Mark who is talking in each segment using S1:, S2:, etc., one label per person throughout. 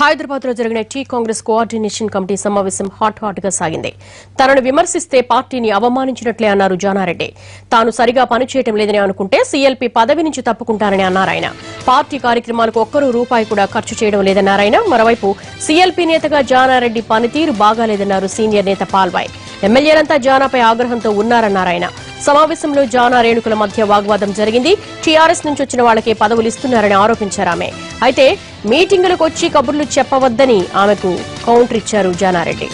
S1: హైదరాబాద్ లో జరిగిన tea Congress coordination committee సమావేశం హాట్ గా సాగింది. తనను విమర్శిస్తే పార్టీని అవమానించినట్లే అన్నారు జానారెడ్డి. తాను సరిగా పనిచేయటం లేదని అనుకుంటే సీఎల్పీ పదవి నుంచి తప్పుకుంటారని అన్నారాయన. పార్టీ కార్యక్రమాలకు ఒక్కరూ రూపాయి కూడా ఖర్చు చేయడం లేదన్నారాయన. మరోవైపు సీఎల్పీ నేతగా జానారెడ్డి పనితీరు బాగాలేదన్నారు సీనియర్ నేత పాల్వాయ్. ఎమ్మెల్యేలంతా జానాపై ఆగ్రహంతో ఉన్నారన్నారాయన. సమావేశంలో జానా రేణుకుల మధ్య వాగ్వాదం జరిగింది. టీఆర్ఎస్ నుంచి వచ్చిన వాళ్లకే పదవులు ఇస్తున్నారని ఆరోపించారు ఆమె. అయితే మీటింగులకు వచ్చి కబుర్లు చెప్పవద్దని ఆమెకు కౌంటర్ ఇచ్చారు జానారెడ్డి.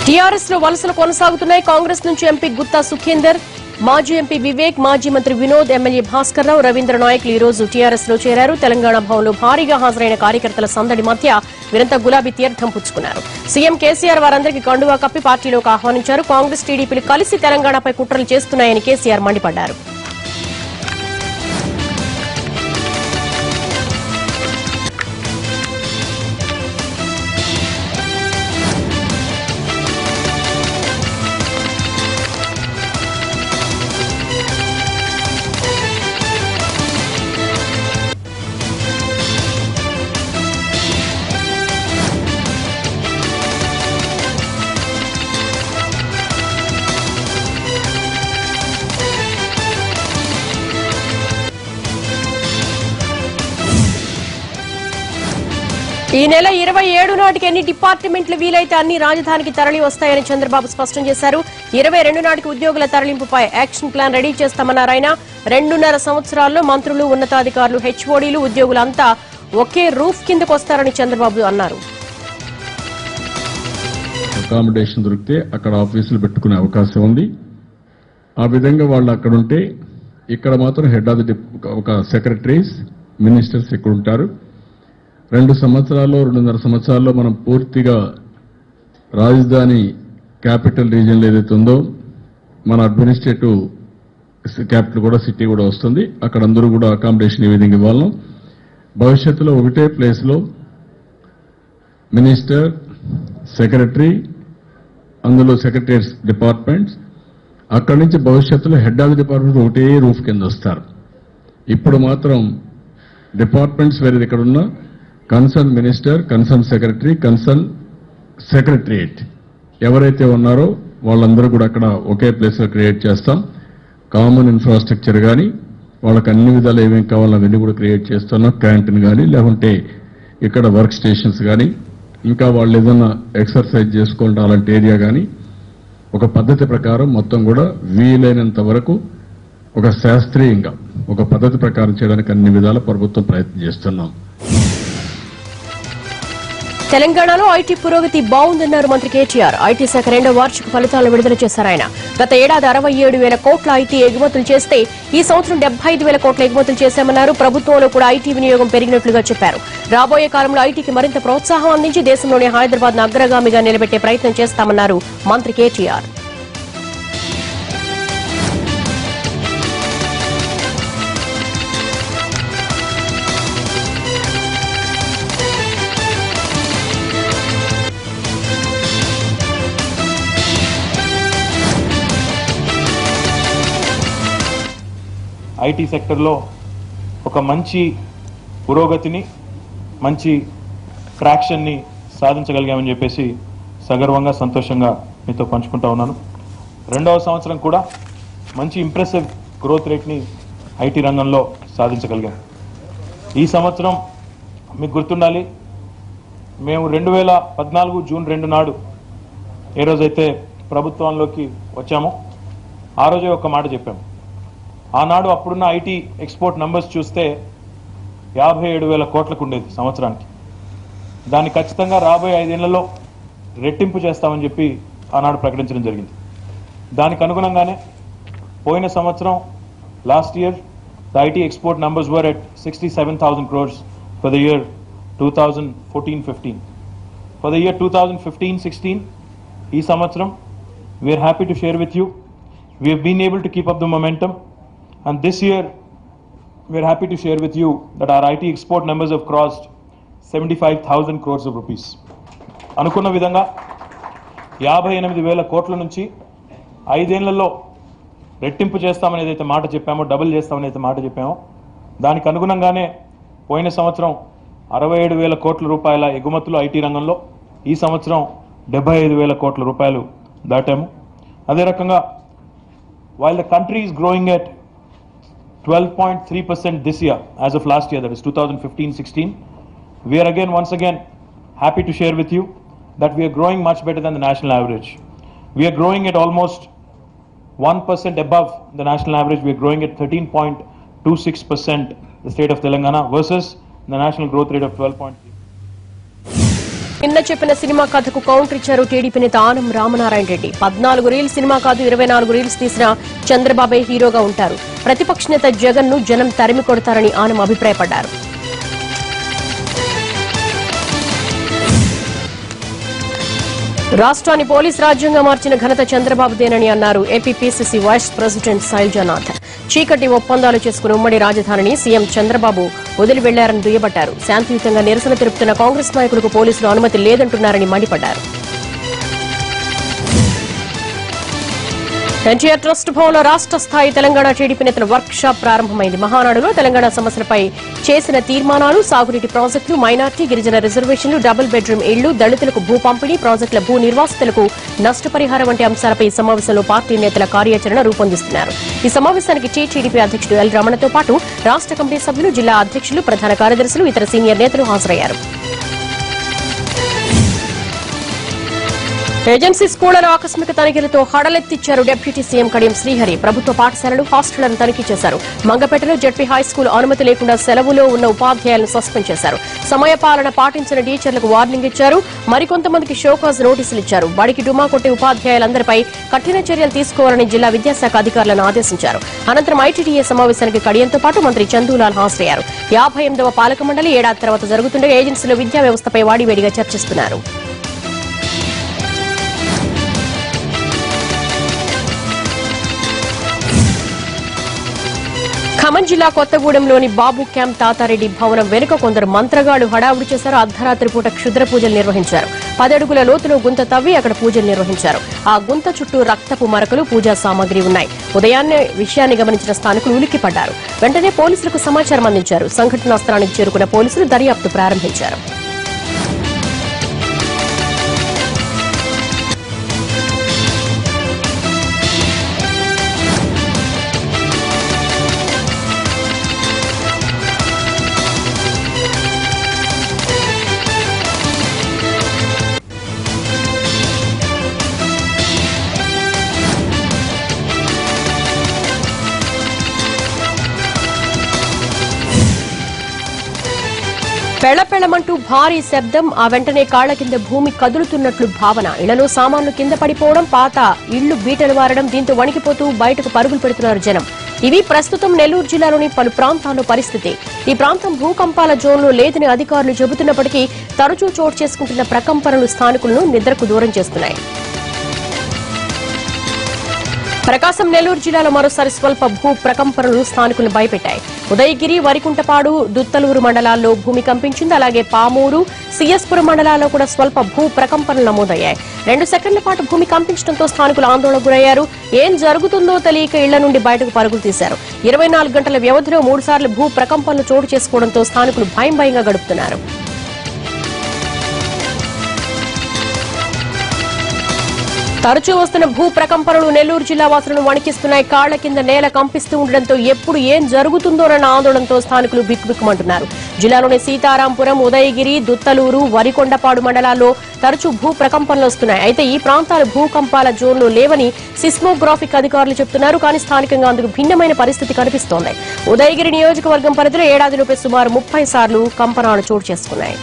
S1: టీఆర్ఎస్ లో వలసలు కొనసాగుతున్నాయి. కాంగ్రెస్ నుంచి ఎంపీ గుత్తా సుఖేందర్, మాజీ ఎంపీ వివేక్, మాజీ మంత్రి వినోద్, ఎమ్మెల్యే భాస్కర్ రావు, రవీంద్ర నాయకులు ఈ రోజు టీఆర్ఎస్ లో చేరారు. తెలంగాణ భవన్లో భారీగా హాజరైన కార్యకర్తల సందడి మధ్య వీరంతా గులాబీ తీర్థం పుచ్చుకున్నారు. సీఎం కేసీఆర్ వారందరికీ కండువా కప్పి పార్టీలోకి ఆహ్వానించారు. కాంగ్రెస్ టీడీపీలు కలిసి తెలంగాణపై కుట్రలు చేస్తున్నాయని కేసీఆర్ మండిపడ్డారు. ఈ నెల 27 నాటికి ఎన్ని డిపార్ట్మెంట్లు వీలైతే అన్ని రాజధానికి తరలి వస్తాయని చంద్రబాబు స్పష్టం చేశారు. 22 నాటికి ఉద్యోగుల తరలింపుపై యాక్షన్ ప్లాన్ రెడీ చేస్తామన్నారు ఆయన. 2.5 సంవత్సరాల్లో మంత్రులు, ఉన్నతాధికారులు, హెచ్ఓడీలు, ఉద్యోగులంతా ఒకే రూఫ్ కిందకు వస్తారని చంద్రబాబు అన్నారు.
S2: అకామిడేషన్ దొరికితే అక్కడ ఆఫీసులు పెట్టుకునే అవకాశం ఉంది. ఆ విధంగా వాళ్ళు అక్కడ ఉంటే ఇక్కడ మాత్రం హెడ్ ఆఫ్ ది ఒక సెక్రటరీస్, మినిస్టర్స్ ఇక్కడ ఉంటారు. 2 సంవత్సరాల్లో 2.5 సంవత్సరాల్లో మనం పూర్తిగా రాజధాని క్యాపిటల్ రీజియన్లో ఏదైతే ఉందో మన అడ్మినిస్ట్రేటివ్ క్యాపిటల్ కూడా సిటీ కూడా వస్తుంది. అక్కడ అందరూ కూడా అకామిడేషన్ ఏ విధంగా ఇవ్వాలను. భవిష్యత్తులో ఒకటే ప్లేస్లో మినిస్టర్, సెక్రటరీ, అందులో సెక్రటరీస్ డిపార్ట్మెంట్స్, అక్కడి నుంచి భవిష్యత్తులో హెడ్ ఆఫ్ ది డిపార్ట్మెంట్ ఒకటే రూఫ్ కింద వస్తారు. ఇప్పుడు మాత్రం డిపార్ట్మెంట్స్ వేరేది ఇక్కడ ఉన్న concern minister, concern secretary, concern secretariat ఎవరైతే ఉన్నారో వాళ్ళందరూ కూడా అక్కడ ఒకే ప్లేస్లో క్రియేట్ చేస్తాం. కామన్ ఇన్ఫ్రాస్ట్రక్చర్ కానీ వాళ్ళకి అన్ని విధాలు ఏమేమి కావాలో అవన్నీ కూడా క్రియేట్ చేస్తున్నాం. క్యాంటీన్ కానీ లేకుంటే ఇక్కడ వర్క్ స్టేషన్స్ కానీ ఇంకా వాళ్ళు ఏదైనా ఎక్సర్సైజ్ చేసుకోవడం అలాంటి ఏరియా కానీ ఒక పద్ధతి ప్రకారం మొత్తం కూడా వీలైనంత వరకు ఒక శాస్త్రీయంగా ఒక పద్ధతి ప్రకారం చేయడానికి అన్ని విధాల ప్రభుత్వం ప్రయత్నం చేస్తున్నాం.
S1: తెలంగాణలో ఐటీ పురోగతి బాగుందన్నారు మంత్రి కేటీఆర్. ఐటీ శాఖ 2వ వార్షిక ఫలితాలను విడుదల చేశారు ఆయన. గత ఏడాది 67,000 కోట్ల ఐటీ ఎగుమతులు చేస్తే ఈ సంవత్సరం 75,000 కోట్ల ఎగుమతులు చేశామన్నారు. ప్రభుత్వంలో కూడా ఐటీ వినియోగం పెరిగినట్లుగా చెప్పారు. రాబోయే కాలంలో ఐటీకి మరింత ప్రోత్సాహం అందించి దేశంలోని హైదరాబాద్ ను అగ్రగామిగా నిలబెట్టే ప్రయత్నం చేస్తామన్నారు మంత్రి కేటీఆర్.
S3: ఐటీ సెక్టర్లో ఒక మంచి పురోగతిని, మంచి ట్రాక్షన్ని సాధించగలిగామని చెప్పేసి సగర్వంగా, సంతోషంగా మీతో పంచుకుంటా ఉన్నాను. 2వ సంవత్సరం కూడా మంచి ఇంప్రెసివ్ గ్రోత్ రేట్ని ఐటీ రంగంలో సాధించగలిగాం. ఈ సంవత్సరం మీకు గుర్తుండాలి, మేము 2014 జూన్ 2 నాడు ఏ రోజైతే ప్రభుత్వంలోకి వచ్చామో ఆ రోజే ఒక మాట చెప్పాము. ఆనాడు అప్పుడున్న ఐటీ ఎక్స్పోర్ట్ నంబర్స్ చూస్తే 57,000 కోట్లకు ఉండేది సంవత్సరానికి. దాన్ని ఖచ్చితంగా రాబోయే 5 ఏళ్లలో రెట్టింపు చేస్తామని చెప్పి ఆనాడు ప్రకటించడం జరిగింది. దానికి అనుగుణంగానే పోయిన సంవత్సరం last year the IT export numbers were at 67,000 crores for the year 2014-15. For the year 2015-16 ఈ సంవత్సరం we're happy to share with you we have been able to keep up the momentum. And this year, we are happy to share with you that our IT export numbers have crossed 75,000 crores of rupees. అనుకున్న విధంగా 58,000 కోట్ల నుంచి 5 ఏళ్లలో రెట్టింపు చేస్తామని ఏదైతే మాట చెప్పామో, డబుల్ చేస్తామని అయితే మాట చెప్పామో, దానికి అనుగుణంగానే పోయిన సంవత్సరం 67,000 కోట్ల రూపాయల ఎగుమతులు ఐటీ రంగంలో, ఈ సంవత్సరం 75,000 కోట్ల రూపాయలు దాటాము. అదే రకంగా while the country is growing at 12.3% this year as of last year, that is 2015-16, we are once again happy to share with you that we are growing much better than the national average. We are growing at almost 1% above the national average. We are growing at 13.26%, the state of Telangana, versus the national growth rate of 12.3%.
S1: నిన్న చెప్పిన cinema కథకు counter ఇచ్చారు TDP నేత Anam Ramanarayana Reddy. 14 reels cinema కాదు, 24 reels తీసిన చంద్రబాబే హీరోగా ఉంటారు. ప్రతిపక్ష నేత జగన్ ను జనం తరిమి కొడతారని ఆనం అభిప్రాయపడ్డారు. రాష్ట్రాన్ని పోలీస్ రాజ్యంగా మార్చిన ఘనత చంద్రబాబుదేనని అన్నారు AP PCC vice president Sailajanath. చీకటి ఒప్పందాలు చేసుకుని ఉమ్మడి రాజధానిని సీఎం చంద్రబాబు వదిలి వెళ్లారని దుయ్యబట్టారు. శాంతియుతంగా నిరసన తెలుపుతున్న కాంగ్రెస్ నాయకులకు పోలీసులు అనుమతి లేదంటున్నారని మండిపడ్డారు. ఎన్టీఆర్ ట్రస్ట్ భవన్లో రాష్ట్ర స్థాయి తెలంగాణ టీడీపీ నేతల వర్క్ షాప్ ప్రారంభమైంది. మహానాడులో తెలంగాణ సమస్యలపై చేసిన తీర్మానాలు, సాగునీటి ప్రాజెక్టులు, మైనార్టీ గిరిజన రిజర్వేషన్లు, డబుల్ బెడ్రూమ్ ఇళ్లు, దళితులకు భూ పంపిణీ, ప్రాజెక్టుల భూ నిర్వాసితులకు నష్టపరిహారం వంటి అంశాలపై ఈ సమావేశంలో పార్టీ నేతల కార్యాచరణ రూపొందిస్తున్నారు. ఈ సమావేశానికి టీడీపీ అధ్యక్షుడు ఎల్ రమణతో పాటు రాష్ట్ర కమిటీ సభ్యులు, జిల్లా అధ్యక్షులు, ప్రధాన కార్యదర్శులు, ఇతర సీనియర్ నేతలు హాజరయ్యారు. ఏజెన్సీ స్కూళ్లలో ఆకస్మిక తనిఖీలతో హడలెత్తిచ్చారు డిప్యూటీ సీఎం కడియం శ్రీహరి. ప్రభుత్వ పాఠశాలలు, హాస్టళ్లను తనిఖీ చేశారు. మంగపేటలో జడ్పీ హైస్కూల్ అనుమతి లేకుండా సెలవులో ఉన్న ఉపాధ్యాయులను సస్పెండ్ చేశారు. సమయపాలన పాటించిన టీచర్లకు వార్నింగ్ ఇచ్చారు. మరికొంతమందికి షోకాజ్ నోటీసులు ఇచ్చారు. బడికి డుమా కొట్టే ఉపాధ్యాయులందరిపై కఠిన చర్యలు తీసుకోవాలని జిల్లా విద్యాశాఖ అధికారులను ఆదేశించారు. అనంతరం ఐటీడీఏ సమావేశానికి కడియంతో పాటు మంత్రి చందూలాల్ హాజరయ్యారు. 58వ పాలక మండలి ఏడాది తర్వాత జరుగుతుండగా ఏజెన్సీలో విద్యా వ్యవస్థపై వాడివేడిగా చర్చిస్తున్నారు. ఖమ్మం జిల్లా కొత్తగూడెంలోని బాబు క్యాంప్ తాతారెడ్డి భవనం వెనుక కొందరు మంత్రగాళ్లు హడావుడి చేశారు. అర్ధరాత్రి పూట క్షుద్ర పూజలు నిర్వహించారు. 10 అడుగుల లోతులో గుంత తవ్వి అక్కడ పూజలు నిర్వహించారు. ఆ గుంత చుట్టూ రక్తపు మరకలు, పూజా సామాగ్రి ఉన్నాయి. ఉదయాన్నే విషయాన్ని గమనించిన స్థానికులు ఉలిక్కిపడ్డారు. వెంటనే పోలీసులకు సమాచారం అందించారు. సంఘటనా స్థలానికి చేరుకున్న పోలీసులు దర్యాప్తు ప్రారంభించారు. పెళ్లపెళ్లమంటూ భారీ శబ్దం, ఆ వెంటనే కాళ్ల కింద భూమి కదులుతున్నట్లు భావన. ఇళ్లలో సామాన్లు కింద పడిపోవడం, పాత ఇళ్లు బీటలు వారడం, దీంతో వణికిపోతూ బయటకు పరుగులు పెడుతున్నారు జనం. ఇవి ప్రస్తుతం నెల్లూరు జిల్లాలోని పలు ప్రాంతాల్లో పరిస్థితి. ఈ ప్రాంతం భూకంపాల జోన్లో లేదని అధికారులు చెబుతున్నప్పటికీ తరచూ చోటు చేసుకుంటున్న ప్రకంపనలు స్థానికులను నిద్రకు దూరం చేస్తున్నాయి. ప్రకాశం, నెల్లూరు జిల్లాలో మరోసారి స్వల్ప భూ ప్రకంపనలు స్థానికులను భయపెట్టాయి. ఉదయగిరి, వరికుంటపాడు, దుత్తలూరు మండలాల్లో భూమి కంపించింది. అలాగే పామూరు, సిఎస్పురం మండలాల్లో కూడా స్వల్ప భూ ప్రకంపనలు నమోదయ్యాయి. 2 సెకండ్ల పాటు భూమి కంపించడంతో స్థానికులు ఆందోళనకు గురయ్యారు. ఏం జరుగుతుందో తెలియక ఇళ్ల నుండి బయటకు పరుగులు తీశారు. 24 గంటల వ్యవధిలో 3 సార్లు భూ ప్రకంపనలు చోటు చేసుకోవడంతో స్థానికులు భయంగా గడుపుతున్నారు. తరచూ వస్తున్న భూ ప్రకంపనలు నెల్లూరు జిల్లా వాసులను వణికిస్తున్నాయి. కాళ్ల కింద నేల కంపిస్తూ ఉండడంతో ఎప్పుడు ఏం జరుగుతుందోనన్న ఆందోళనతో స్థానికులు బిక్కుబిక్కుమంటున్నారు. జిల్లాలోని సీతారాంపురం, ఉదయగిరి, దుత్తలూరు, వరికొండపాడు మండలాల్లో తరచూ భూ ప్రకంపనలు వస్తున్నాయి. అయితే ఈ ప్రాంతాలు భూకంపాల జోన్లో లేవని సిస్మోగ్రాఫిక్ అధికారులు చెబుతున్నారు. కానీ స్థానికంగా అందుకు భిన్నమైన పరిస్థితి కనిపిస్తోంది. ఉదయగిరి నియోజకవర్గం పరిధిలో ఏడాదిలోపే సుమారు 30 సార్లు కంపనాలు చోటు చేసుకున్నాయి.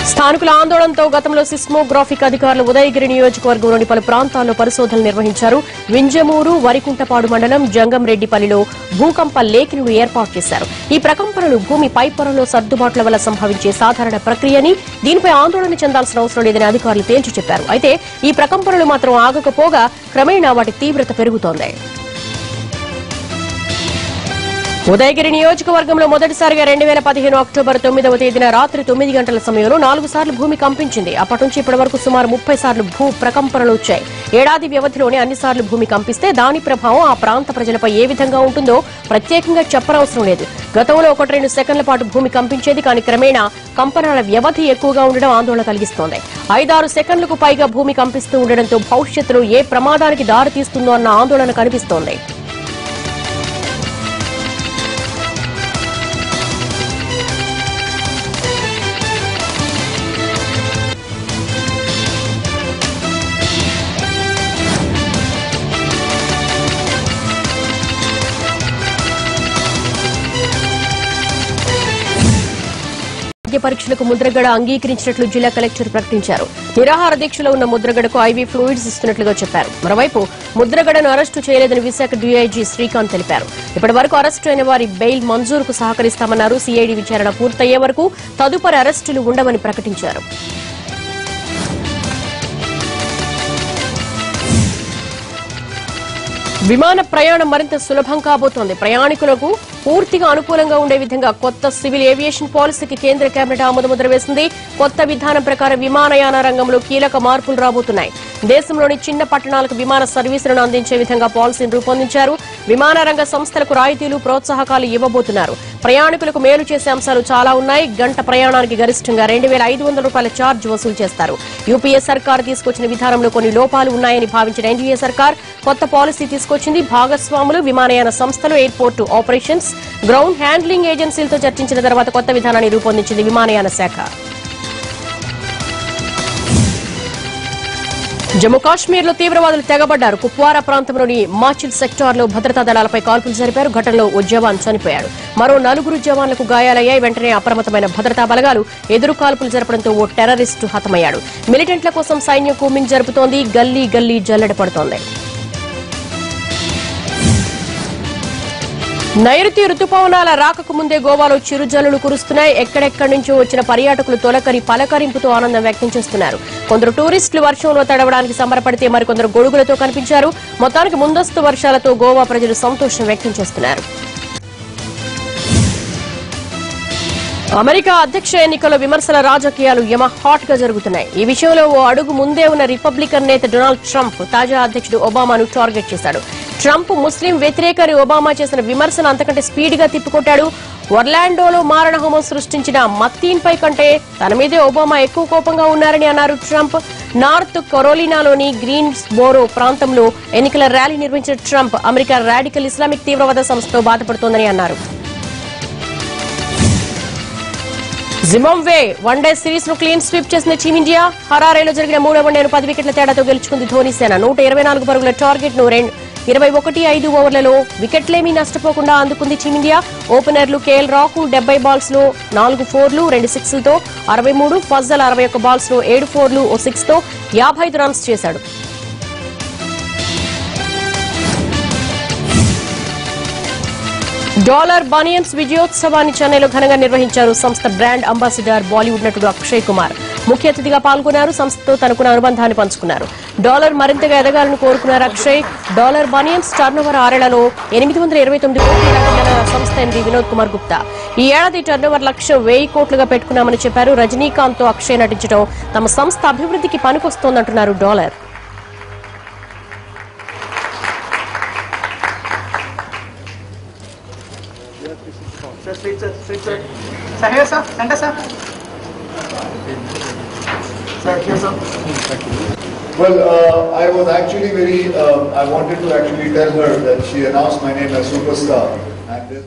S1: స్థానికుల ఆందోళనతో గతంలో సిస్మోగ్రాఫిక్ అధికారులు ఉదయగిరి నియోజకవర్గంలోని పలు ప్రాంతాల్లో పరిశోధనలు నిర్వహించారు. వింజమూరు, వరికుంటపాడు మండలం జంగంరెడ్డిపల్లిలో భూకంప లేఖినులు ఏర్పాటు చేశారు. ఈ ప్రకంపనలు భూమి పైపొరలో సర్దుబాట్ల వల్ల సంభవించే సాధారణ ప్రక్రియని, దీనిపై ఆందోళన చెందాల్సిన అవసరం లేదని అధికారులు తేల్చి చెప్పారు. అయితే ఈ ప్రకంపనలు మాత్రం ఆగకపోగా క్రమేణా వాటి తీవ్రత పెరుగుతోంది. ఉదయగిరి నియోజకవర్గంలో మొదటిసారిగా 2015 అక్టోబర్ 9వ తేదీన రాత్రి 9 గంటల సమయంలో 4 సార్లు భూమి కంపించింది. అప్పటి నుంచి ఇప్పటి వరకు సుమారు 30 సార్లు భూ ప్రకంపనలు వచ్చాయి. ఏడాది వ్యవధిలోనే అన్ని సార్లు భూమి కంపిస్తే దాని ప్రభావం ఆ ప్రాంత ప్రజలపై ఏ విధంగా ఉంటుందో ప్రత్యేకంగా చెప్పనవసరం లేదు. గతంలో 1-2 సెకండ్ల పాటు భూమి కంపించేది, కానీ క్రమేణా కంపనాల వ్యవధి ఎక్కువగా ఉండడం ఆందోళన కలిగిస్తోంది. 5-6 సెకండ్లకు పైగా భూమి కంపిస్తూ ఉండడంతో భవిష్యత్తులో ఏ ప్రమాదానికి దారితీస్తుందో అన్న ఆందోళన కనిపిస్తోంది. పరీక్షలకు ముద్రగడ అంగీకరించినట్లు జిల్లా కలెక్టర్ ప్రకటించారు. నిరాహార దీక్షలో ఉన్న ముద్రగడకు ఐవీ ఫ్లూయిడ్స్ ఇస్తున్నట్లుగా చెప్పారు. మరోవైపు ముద్రగడను అరెస్టు చేయలేదని విశాఖ డీఐజీ శ్రీకాంత్ తెలిపారు. ఇప్పటి వరకు అరెస్టు అయిన వారి బెయిల్ మంజూరుకు సహకరిస్తామన్నారు. సిఐడి విచారణ పూర్తయ్యే వరకు తదుపరి అరెస్టులు ఉండవని ప్రకటించారు. విమాన ప్రయాణం మరింత సులభం కాబోతోంది. ప్రయాణికులకు పూర్తిగా అనుకూలంగా ఉండే విధంగా కొత్త సివిల్ ఏవియేషన్ పాలసీకి కేంద్ర కేబినెట్ ఆమోదముద్ర వేసింది. కొత్త విధానం ప్రకారం విమానయాన రంగంలో కీలక మార్పులు రాబోతున్నాయి. దేశంలోని చిన్న పట్టణాలకు విమాన సర్వీసులను అందించే విధంగా పాలసీని రూపొందించారు. విమాన రంగ సంస్థలకు రాయితీలు, ప్రోత్సాహకాలు ఇవ్వబోతున్నారు. ప్రయాణికులకు మేలు చేసే అంశాలు చాలా ఉన్నాయి. గంట ప్రయాణానికి గరిష్టంగా 2,500 రూపాయల ఛార్జ్ వసూలు చేస్తారు. యూపీఏ సర్కార్ తీసుకొచ్చిన విధానంలో కొన్ని లోపాలు ఉన్నాయని భావించిన ఎన్డీఏ సర్కార్ కొత్త పాలసీ తీసుకొచ్చింది. భాగస్వాములు, విమానయాన సంస్థలు, ఎయిర్పోర్టు ఆపరేషన్స్, గ్రౌండ్ హ్యాండ్లింగ్ ఏజెన్సీలతో చర్చించిన తర్వాత కొత్త విధానాన్ని రూపొందించింది విమానయాన శాఖ. జమ్మూ కాశ్మీర్లో తీవ్రవాదులు తెగబడ్డారు. కుప్వారా ప్రాంతంలోని మాచిల్ సెక్టార్లో భద్రతా దళాలపై కాల్పులు జరిపారు. ఘటనలో ఓ జవాన్ చనిపోయాడు. మరో 4 జవాన్లకు గాయాలయ్యాయి. వెంటనే అప్రమత్తమైన భద్రతా బలగాలు ఎదురు కాల్పులు జరపడంతో ఓ టెర్రరిస్టు హతమయ్యాడు. మిలిటెంట్ల కోసం సైన్యం కూంబింగ్ జరుపుతోంది. గల్లీ గల్లీ జల్లెడ పడుతోంది. నైరుతి రుతుపవనాల రాకకు ముందే గోవాలో చిరుజల్లులు కురుస్తున్నాయి. ఎక్కడెక్కడి నుంచో వచ్చిన పర్యాటకులు తొలకరి పలకరింపుతో ఆనందం వ్యక్తం చేస్తున్నారు. కొందరు టూరిస్టులు వర్షంలో తడవడానికి సంబరపడితే మరికొందరు గొడుగులతో కనిపించారు. మొత్తానికి ముందస్తు వర్షాలతో గోవా ప్రజలు సంతోషం వ్యక్తం చేస్తున్నారు. అమెరికా అధ్యక్ష ఎన్నికల్లో విమర్శల రాజకీయాలు హాట్ గా జరుగుతున్నాయి. ఈ విషయంలో ఓ అడుగు ముందే ఉన్న రిపబ్లికన్ నేత డొనాల్డ్ ట్రంప్ తాజా అధ్యక్షుడు ఒబామాను టార్గెట్ చేశాడు. ట్రంప్ ముస్లిం వ్యతిరేకని ఒబామా చేసిన విమర్శను అంతకంటే స్పీడ్ గా తిప్పికొట్టాడు. ఒర్లాండోలో మారణహోమం సృష్టించిన మత్తీన్పై కంటే తన మీదే ఒబామా ఎక్కువ కోపంగా ఉన్నారని అన్నారు ట్రంప్. నార్త్ కరోలినాలోని గ్రీన్స్బోరో ప్రాంతంలో ఎన్నికల ర్యాలీ నిర్వహించిన ట్రంప్ అమెరికా రాడికల్ ఇస్లామిక్ తీవ్రవాద సంస్థతో బాధపడుతోందని అన్నారు. జింబాబ్వే వన్డే సిరీస్ ను క్లీన్ స్వీప్ చేసిన టీమిండియా. హరారేలో జరిగిన 3వ వన్డేను 10 వికెట్ల తేడాతో గెలుచుకుంది ధోనీ సేన. 124 పరుగుల టార్గెట్ ను 21-5 ఓవర్లలో వికెట్లేమీ నష్టపోకుండా అందుకుంది టీమిండియా. ఓపెనర్లు కేఎల్ రాహుల్ 70 బాల్స్ లో 4 ఫోర్లు 2 సిక్స్లతో 63, ఫజల్ 61 బాల్స్ లో 7 ఫోర్లు ఓ 6 తో 55 రన్స్ చేశాడు. డాలర్ బనియన్స్ విజయోత్సవాన్ని చెన్నైలో ఘనంగా నిర్వహించారు. సంస్థ బ్రాండ్ అంబాసిడర్ బాలీవుడ్ నటుడు అక్షయ్ కుమార్ ముఖ్య అతిథిగా పాల్గొన్నారు. సంస్థతో తనకున్న అనుబంధాన్ని పంచుకున్నారు. డాలర్ మరింతగా ఎదగాలని కోరుకున్నారు అక్షయ్. డాలర్ బనియన్స్ టర్నోవర్ 6 ఏళ్లలో 829 కోట్లు దాటిన సంస్థ ఎండీ వినోద్ కుమార్ గుప్తా ఈ ఏడాది టర్నోవర్ లక్ష్యం 1000 కోట్లుగా పెట్టుకున్నామని చెప్పారు. రజనీకాంత్ తో అక్షయ్ నటించడం తమ సంస్థ అభివృద్ధికి పనికొస్తోందంటున్నారు dollar.
S4: Sir, here, sir. Center, sir. Sir, here, sir.
S5: Well, I was actually I wanted to actually tell her that she announced my name as superstar. And this